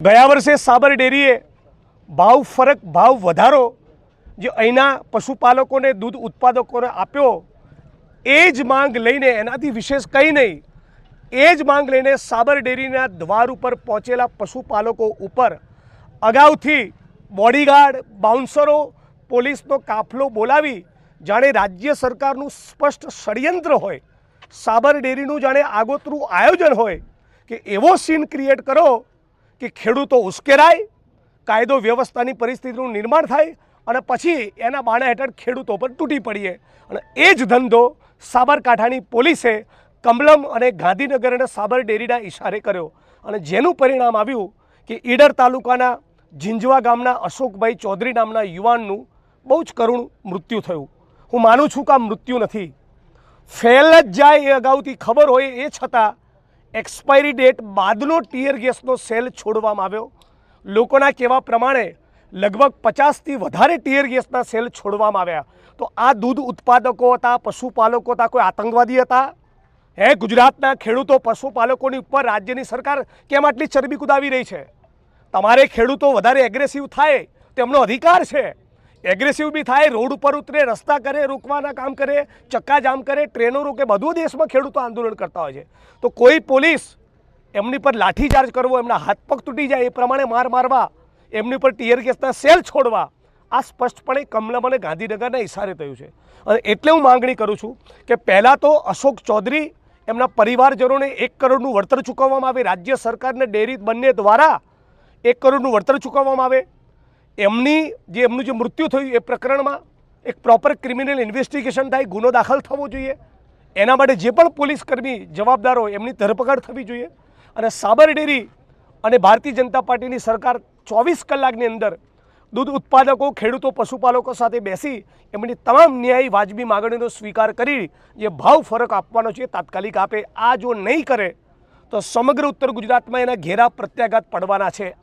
ગયા વર્ષે સાબર ડેરીએ ભાવ વધારો જે અહીંના પશુપાલકોને દૂધ ઉત્પાદકોને આપ્યો એ જ માંગ લઈને, એનાથી વિશેષ કંઈ નહીં, એ જ માંગ લઈને સાબર ડેરીના દ્વાર ઉપર પહોંચેલા પશુપાલકો ઉપર અગાઉથી બોડીગાર્ડ, બાઉન્સરો, પોલીસનો કાફલો બોલાવી જાણે રાજ્ય સરકારનું સ્પષ્ટ ષડયંત્ર હોય, સાબર ડેરીનું જાણે આગોતરું આયોજન હોય કે એવો સીન ક્રિએટ કરો કે ખેડૂતો ઉશ્કેરાય, કાયદો વ્યવસ્થાની પરિસ્થિતિનું નિર્માણ થાય અને પછી એના બાણા હેઠળ ખેડૂતો પર તૂટી પડીએ. અને એ જ ધંધો સાબરકાંઠાની પોલીસે કમલમ અને ગાંધીનગર અને સાબર ડેરીના ઇશારે કર્યો અને જેનું પરિણામ આવ્યું કે ઈડર તાલુકાના ઝીંઝવા ગામના અશોકભાઈ ચૌધરી નામના યુવાનનું બહુ જ કરુણ મૃત્યુ થયું. હું માનું છું કે આ મૃત્યુ નથી, ફેલ જ જાય એ અગાઉથી ખબર હોય એ છતાં એક્સપાયરી ડેટ બાદનો ટીયર ગેસનો સેલ છોડવામાં આવ્યો. લોકોના કહેવા પ્રમાણે લગભગ 50થી વધારે ટીયર ગેસના સેલ છોડવામાં આવ્યા. તો આ દૂધ ઉત્પાદકો હતા, પશુપાલકો હતા, કોઈ આતંકવાદી હતા? હે, ગુજરાતના ખેડૂતો પશુપાલકોની ઉપર રાજ્યની સરકાર કેમ આટલી ચરબી કુદાવી રહી છે? તમારે ખેડૂતો વધારે એગ્રેસિવ થાય તો એમનો અધિકાર છે. એગ્રેસિવ બી થાય, રોડ ઉપર ઉતરે, રસ્તા કરે, રોકવાના કામ કરે, ચક્કાજામ કરે, ટ્રેનો રોકે, બધું દેશમાં ખેડૂતો આંદોલન કરતા હોય છે. તો કોઈ પોલીસ એમની પર લાઠીચાર્જ કરવો, એમના હાથ પગ તૂટી જાય એ પ્રમાણે માર મારવા, એમની પર ટીયર ગેસના સેલ છોડવા, આ સ્પષ્ટપણે કમલમ અને ગાંધીનગરના ઇશારે થયું છે. અને એટલે હું માંગણી કરું છું કે પહેલાં તો અશોક ચૌધરી, એમના પરિવારજનોને 1 કરોડનું વળતર ચૂકવવામાં આવે, રાજ્ય સરકારને ડેરી બંને દ્વારા 1 કરોડનું વળતર ચૂકવવામાં આવે. એમનું જે મૃત્યુ થયું એ પ્રકરણમાં એક પ્રોપર ક્રિમિનલ ઇન્વેસ્ટિગેશન થાય, ગુનો દાખલ થવો જોઈએ. એના માટે જે પણ પોલીસ કર્મી જવાબદાર હોય એમની ધરપકડ થવી જોઈએ. અને સાબર ડેરી અને ભારતીય જનતા પાર્ટીની સરકાર 24 કલાકની અંદર દૂધ ઉત્પાદકો, ખેડૂતો, પશુપાલકો સાથે બેસી એમની તમામ ન્યાયી વાજબી માગણીનો સ્વીકાર કરી જે ભાવ ફરક આપવાનો છે તાત્કાલિક આપે. આ જો નહીં કરે તો સમગ્ર ઉત્તર ગુજરાતમાં એના ઘેરા પ્રત્યાઘાત પડવાના છે.